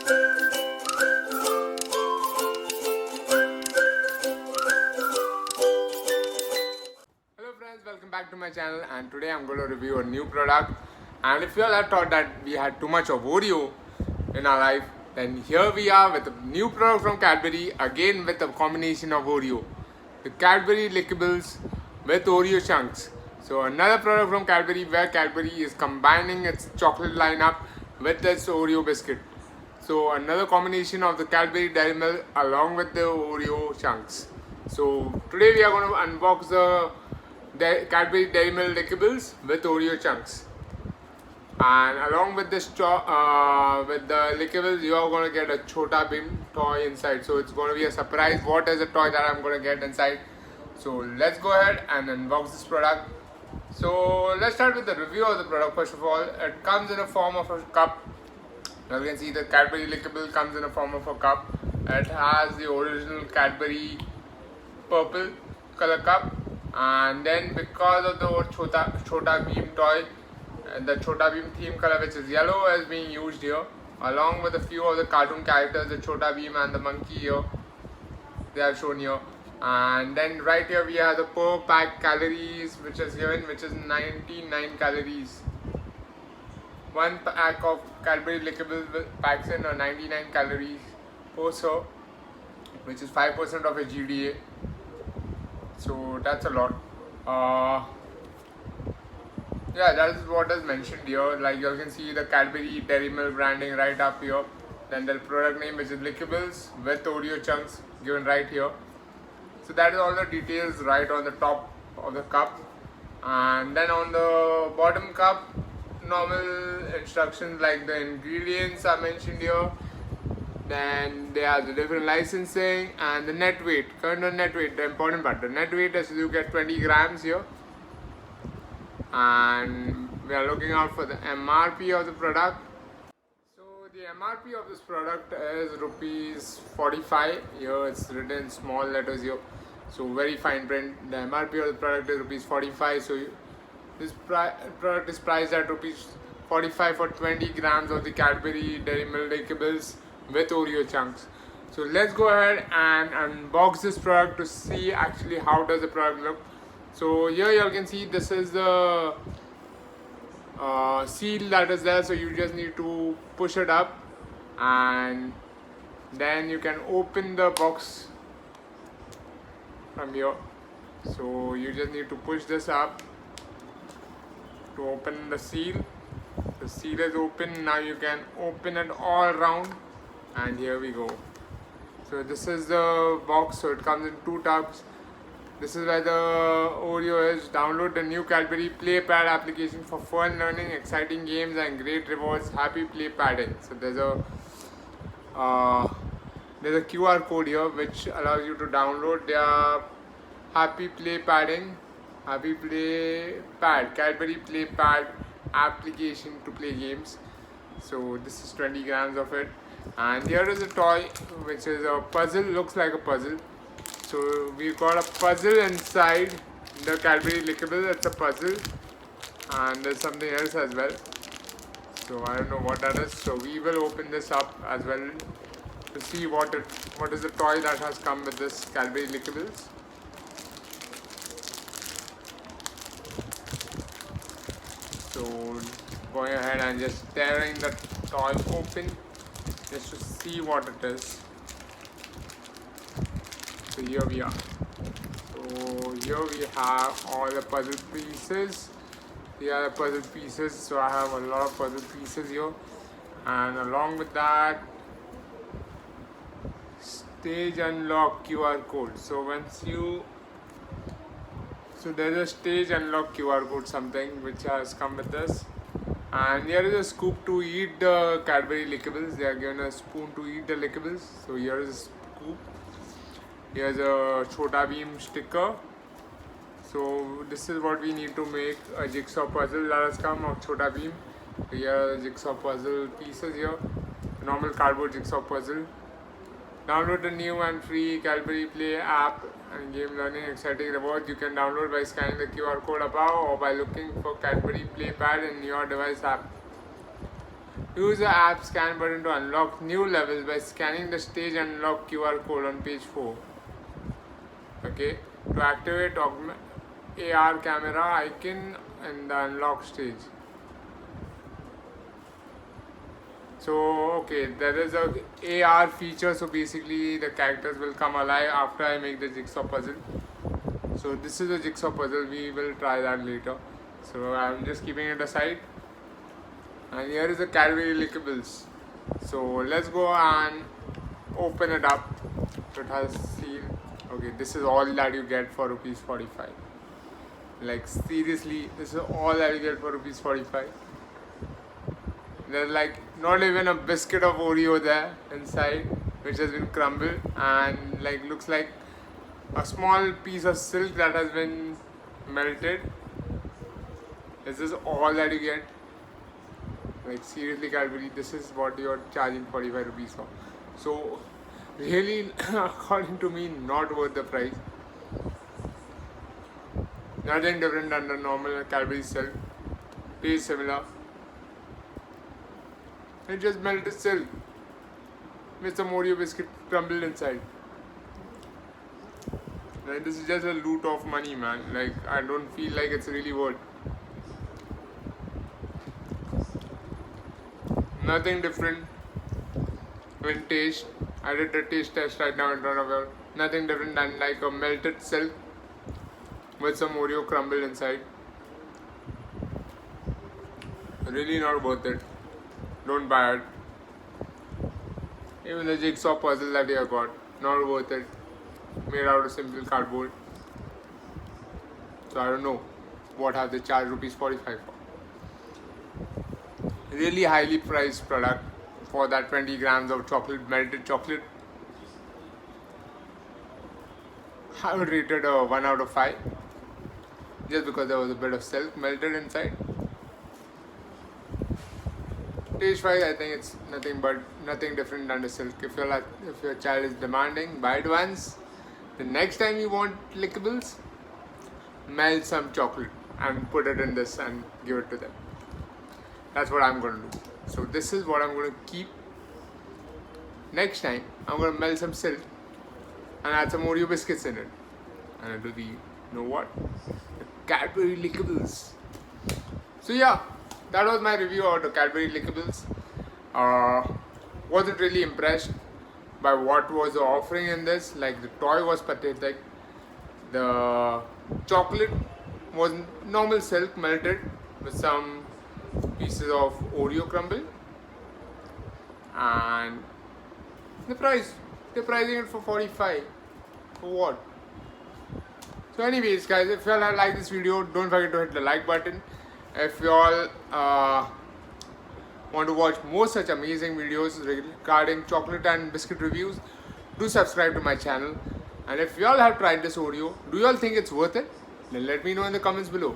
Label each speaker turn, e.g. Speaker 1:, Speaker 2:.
Speaker 1: Hello friends, welcome back to my channel, and today I'm going to review a new product. And if you all have thought that we had too much of Oreo in our life, then here we are with a new product from Cadbury, again with a combination of Oreo. The Cadbury Lickables with Oreo chunks. So another product from Cadbury where Cadbury is combining its chocolate lineup with its Oreo biscuit. So another combination of the Cadbury Dairy Milk along with the Oreo chunks. So today we are going to unbox the Cadbury Dairy Milk Lickables with Oreo chunks. And along with this with the Lickables, you are going to get a Chota Bim toy inside. So it's going to be a surprise. What is the toy that I'm going to get inside? So let's go ahead and unbox this product. So let's start with the review of the product. First of all, it comes in a form of a cup. As you can see, the Cadbury Lickable comes in a form of a cup. It has the original Cadbury purple color cup, and then because of the Chota Beam toy, the Chota Beam theme color, which is yellow, is being used here, along with a few of the cartoon characters, the Chota Beam and the monkey here, they are shown here. And then right here we have the per pack calories, which is given, which is 99 calories. One pack of Cadbury Lickables packs in 99 calories per serve, which is 5% of a GDA. So that's a lot. Yeah, that is what is mentioned here. Like you can see the Cadbury Dairy Milk branding right up here. Then the product name, which is Lickables with Oreo chunks, given right here. So that is all the details right on the top of the cup. And then on the bottom cup, normal instructions like the ingredients are mentioned here. Then there are the different licensing and the net weight, kernel net weight, the important part. The net weight is you get 20 grams here. And we are looking out for the MRP of the product. So the MRP of this product is rupees 45. Here it's written in small letters here. So very fine print. The MRP of the product is rupees 45. So this product is priced at rupees 45 for 20 grams of the Cadbury Dairy Milk Lickables with Oreo chunks. So let's go ahead and unbox this product to see actually how does the product look. So here you can see this is the seal that is there. So you just need to push it up, and then you can open the box from here. So you just need to push this up to open the seal. The seal is open. Now you can open it all around, and here we go. So this is the box. So it comes in 2 tubs. This is where the Oreo is. Download the new Cadbury Play Pad application for fun learning, exciting games and great rewards. Happy play padding. So there's a QR code here which allows you to download their Happy Play Padding, Happy Play Pad, Cadbury Play Pad application to play games. So this is 20 grams of it. And here is a toy which is a puzzle, looks like a puzzle. So we've got a puzzle inside the Cadbury Lickable. It's a puzzle, and there's something else as well. So I don't know what that is. So we will open this up as well to see what is the toy that has come with this Cadbury Lickables. So going ahead and just tearing the toy open just to see what it is. So here we are. So here we have all the puzzle pieces. Here are the puzzle pieces. So I have a lot of puzzle pieces here, and along with that, stage unlock QR code. So there's a stage unlock QR code, something which has come with this. And here is a scoop to eat the Cadbury Lickables. They are given a spoon to eat the Lickables. So here is a scoop. Here's a Chota Beam sticker. So this is what we need to make a jigsaw puzzle that has come of Chota Beam. Here are the jigsaw puzzle pieces here. Normal cardboard jigsaw puzzle. Download the new and free Cadbury Play app and game learning exciting rewards. You can download by scanning the QR code above or by looking for Cadbury Play Pad in your device app. Use the app scan button to unlock new levels by scanning the stage unlock QR code on page 4. Okay, to activate AR camera icon in the unlock stage. So okay, there is a AR feature, so basically the characters will come alive after I make the jigsaw puzzle. So this is a jigsaw puzzle, we will try that later. So I'm just keeping it aside. And here is the Cadbury Lickables. So let's go and open it up. So it has seal. Okay, this is all that you get for rupees 45. Like seriously, this is all that you get for rupees 45. There's like not even a biscuit of Oreo there inside, which has been crumbled, and like looks like a small piece of silk that has been melted. This is all that you get. Like seriously, Cadbury, this is what you're charging 45 rupees for. So really, according to me, not worth the price. Nothing different than the normal Cadbury silk. Tastes similar. It just melted silk with some Oreo biscuit crumbled inside. Like, this is just a loot of money, man. Like, I don't feel like it's really worth. Nothing different in taste. I did the taste test right now in front of you. Nothing different than like a melted silk with some Oreo crumble inside. Really not worth it. Don't buy it. Even the jigsaw puzzle that I got, not worth it. Made out of simple cardboard. So I don't know what have they charged rupees 45 for. Really highly priced product for that 20 grams of chocolate, melted chocolate. I would rate it a 1 out of 5. Just because there was a bit of silk melted inside. Taste wise, I think it's nothing different than the silk. If your child is demanding, buy it once. The next time you want lickables, melt some chocolate and put it in this and give it to them. That's what I'm going to do. So this is what I'm going to keep. Next time, I'm going to melt some silk and add some Oreo biscuits in it. And it'll be, you know what? The Cadbury Lickables. So yeah, that was my review of the Cadbury Lickables. Wasn't really impressed by what was the offering in this. Like the toy was pathetic. The chocolate was normal silk melted with some pieces of Oreo crumble. And the price, they're pricing it for 45. For what? So anyways guys, if you all like this video, don't forget to hit the like button. If you all want to watch more such amazing videos regarding chocolate and biscuit reviews, do subscribe to my channel. And if you all have tried this Oreo, do you all think it's worth it? Then let me know in the comments below.